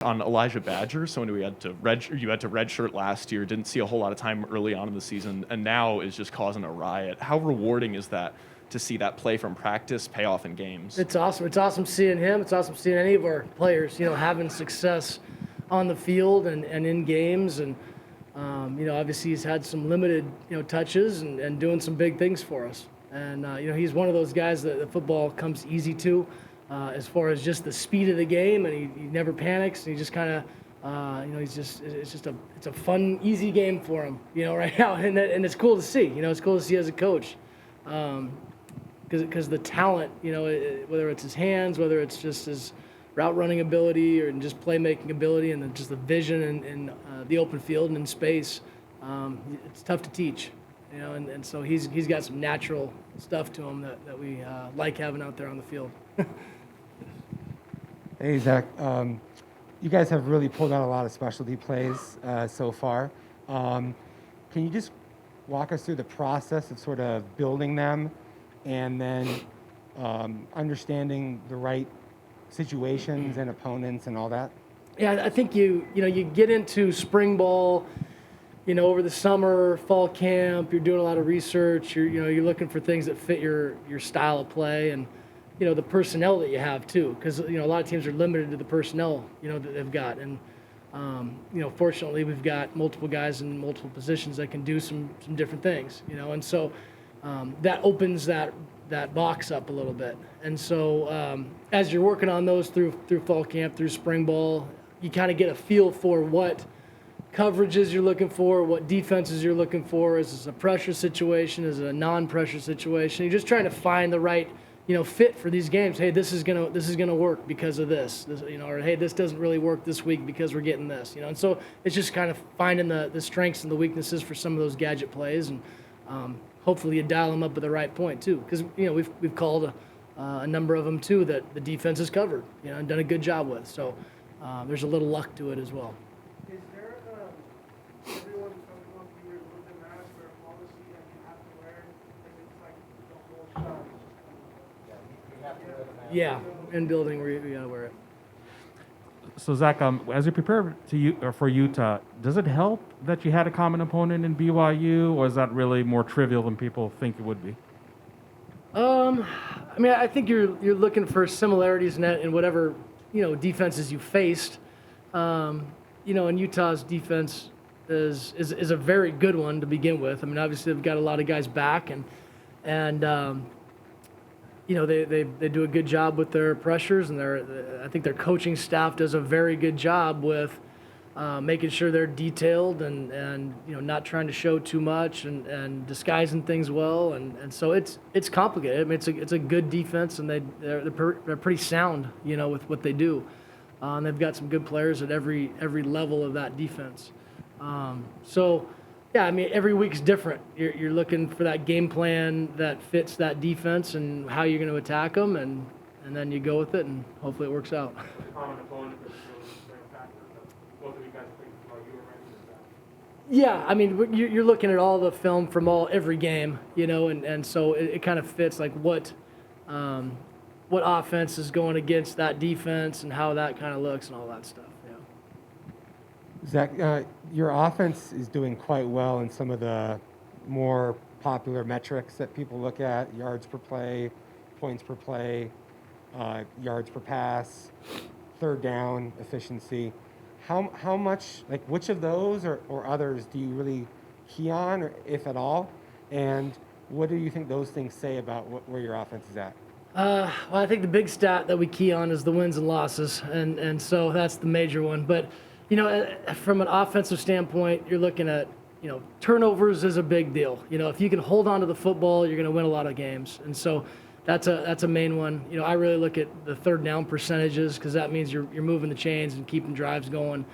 On Elijah Badger, someone who you had to redshirt last year, didn't see a whole lot of time early on in the season, and now is just causing a riot. How rewarding is that to see that play from practice pay off in games? It's awesome. It's awesome seeing him. It's awesome seeing any of our players, having success on the field and in games. And, obviously he's had some limited, touches and doing some big things for us. And, he's one of those guys that the football comes easy to as far as just the speed of the game. And he never panics. And he just kind of, it's a fun, easy game for him, right now. And it's cool to see, it's cool to see as a coach. Because the talent, whether it's his hands, whether it's just his route running ability or just playmaking ability, and then just the vision in the open field and in space, it's tough to teach, and so he's got some natural stuff to him that we like having out there on the field. Hey, Zach. You guys have really pulled out a lot of specialty plays so far. Can you just walk us through the process of sort of building them and then understanding the right situations and opponents and all that? Yeah, I think you get into spring ball, over the summer, fall camp. You're doing a lot of research. You're looking for things that fit your style of play and the personnel that you have too, because a lot of teams are limited to the personnel that they've got. And fortunately we've got multiple guys in multiple positions that can do some different things. And so that opens that box up a little bit. And so as you're working on those through fall camp, through spring ball, you kind of get a feel for what coverages you're looking for, what defenses you're looking for. Is this a pressure situation? Is it a non-pressure situation? You're just trying to find the right fit for these games. Hey, this is gonna work because of this, or hey, this doesn't really work this week because we're getting this. And so it's just kind of finding the strengths and the weaknesses for some of those gadget plays, and hopefully you dial them up at the right point too, because we've called a number of them too that the defense has covered, and done a good job with. So there's a little luck to it as well. Is there everyone coming up here with the mask or a policy that you have to wear? Is it like the whole shot? Yeah, in building where you gotta wear it. So Zach, as you prepare for Utah, does it help that you had a common opponent in BYU, or is that really more trivial than people think it would be? I think you're looking for similarities in whatever defenses you faced. And Utah's defense is a very good one to begin with. Obviously they've got a lot of guys back, and they do a good job with their pressures, and I think their coaching staff does a very good job with making sure they're detailed and not trying to show too much and disguising things well, and so it's complicated. It's a good defense, and they're pretty sound with what they do, and they've got some good players at every level of that defense. Yeah, every week's different. You're looking for that game plan that fits that defense and how you're going to attack them, and then you go with it, and hopefully it works out. Common opponent is a factor. Both of you guys think Yeah, you're looking at all the film from every game, and so it kind of fits like what offense is going against that defense and how that kind of looks and all that stuff. Zach, your offense is doing quite well in some of the more popular metrics that people look at: yards per play, points per play, yards per pass, third down efficiency. How much, like which of those or others do you really key on, or if at all? And what do you think those things say about where your offense is at? Well, I think the big stat that we key on is the wins and losses, and so that's the major one. But from an offensive standpoint, you're looking at, turnovers is a big deal. If you can hold on to the football, you're going to win a lot of games. And so that's a main one. I really look at the third down percentages, because that means you're moving the chains and keeping drives going.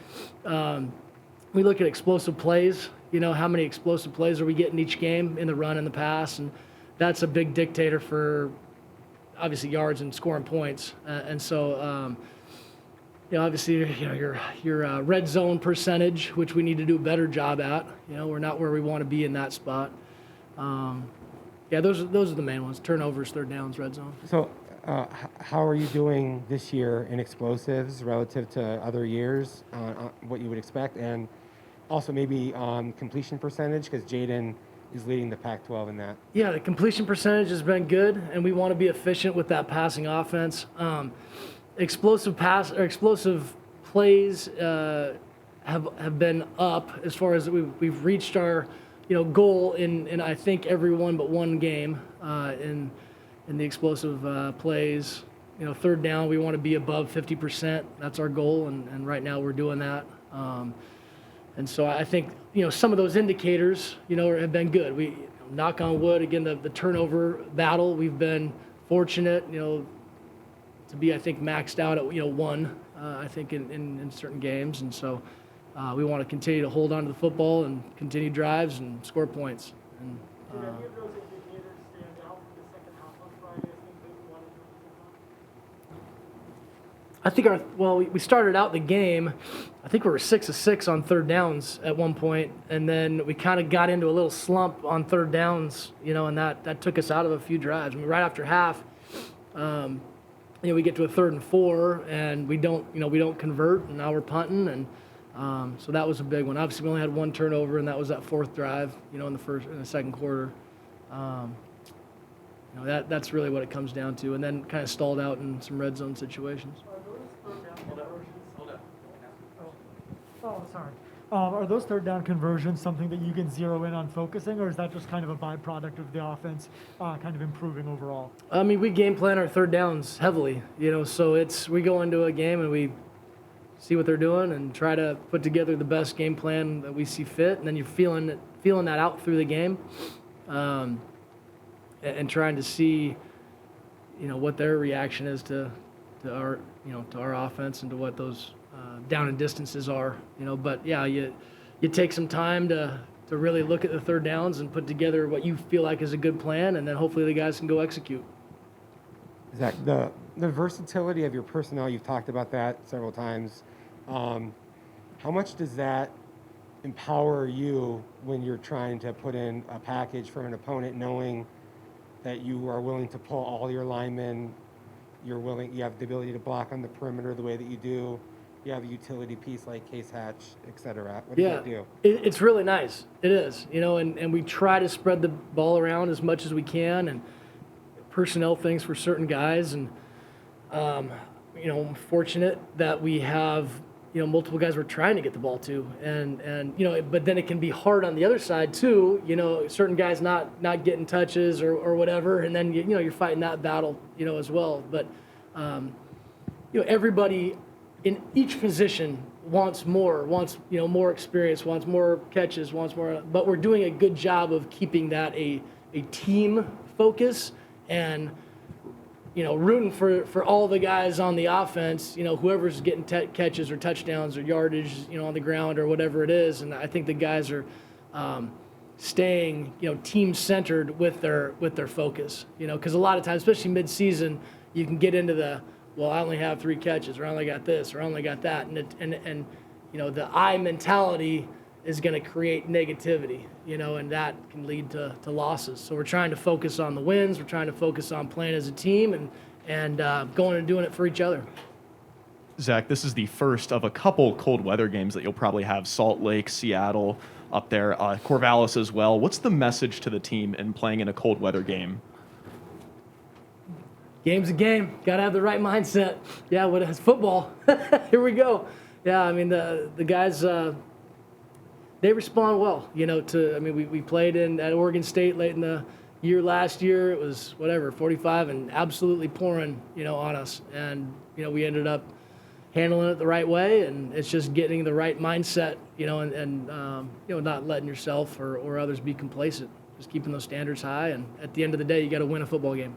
We look at explosive plays. How many explosive plays are we getting each game in the run and the pass? And that's a big dictator for, obviously, yards and scoring points. And so obviously, your red zone percentage, which we need to do a better job at. We're not where we want to be in that spot. Those are the main ones: turnovers, third downs, red zone. So How are you doing this year in explosives relative to other years, what you would expect? And also maybe completion percentage, because Jaden is leading the Pac-12 in that. Yeah, the completion percentage has been good, and we want to be efficient with that passing offense. Explosive plays have been up as far as we've reached our goal in I think every one but one game in the explosive plays. Third down, we want to be above 50%. That's our goal, and right now we're doing that. And so I think some of those indicators have been good. We knock on wood again, the turnover battle. We've been fortunate to be, I think, maxed out at one. I think in certain games, and so we want to continue to hold on to the football and continue drives and score points. And, Did any of those indicators stand out for the second half on Friday? Things that you wanted to I think we started out the game, I think we were 6 of 6 on third downs at one point, and then we kind of got into a little slump on third downs, and that took us out of a few drives. I mean, right after half, we get to a 3rd and 4, and we don't convert, and now we're punting, and so that was a big one. Obviously, we only had one turnover, and that was that 4th drive, in the second quarter. That's really what it comes down to, and then kind of stalled out in some red zone situations. Oh, sorry. Are those third down conversions something that you can zero in on focusing, or is that just kind of a byproduct of the offense kind of improving overall? I mean, we game plan our third downs heavily, so we go into a game and we see what they're doing and try to put together the best game plan that we see fit, and then you're feeling that out through the game, and trying to see, what their reaction is to our offense and to what those down and distances are, but yeah, you take some time to really look at the third downs and put together what you feel like is a good plan, and then hopefully the guys can go execute. Zach, the versatility of your personnel, you've talked about that several times. How much does that empower you when you're trying to put in a package for an opponent, knowing that you are willing to pull all your linemen, you have the ability to block on the perimeter the way that you do, you have a utility piece like Case Hatch, et cetera? What does that do? It's really nice. It is, and we try to spread the ball around as much as we can, and personnel things for certain guys, and I'm fortunate that we have multiple guys we're trying to get the ball to, and but then it can be hard on the other side too, certain guys not getting touches or whatever, and then you're fighting that battle as well. But everybody in each position wants more experience, wants more catches, wants more, but we're doing a good job of keeping that a team focus, and rooting for all the guys on the offense, whoever's getting catches or touchdowns or yardage, on the ground or whatever it is. And I think the guys are staying, team-centered with their focus, because a lot of times, especially mid-season, you can get into I only have 3 catches, or I only got this, or I only got that. And the I mentality is going to create negativity, and that can lead to losses. So we're trying to focus on the wins. We're trying to focus on playing as a team and going and doing it for each other. Zach, this is the first of a couple cold weather games that you'll probably have. Salt Lake, Seattle up there, Corvallis as well. What's the message to the team in playing in a cold weather game? Game's a game. Got to have the right mindset. Yeah, it's football. Here we go. Yeah, I mean, the guys, they respond well, we played at Oregon State late in the year last year. It was 45 and absolutely pouring, on us. And, we ended up handling it the right way, and it's just getting the right mindset, and not letting yourself or others be complacent. Just keeping those standards high, and at the end of the day, you got to win a football game.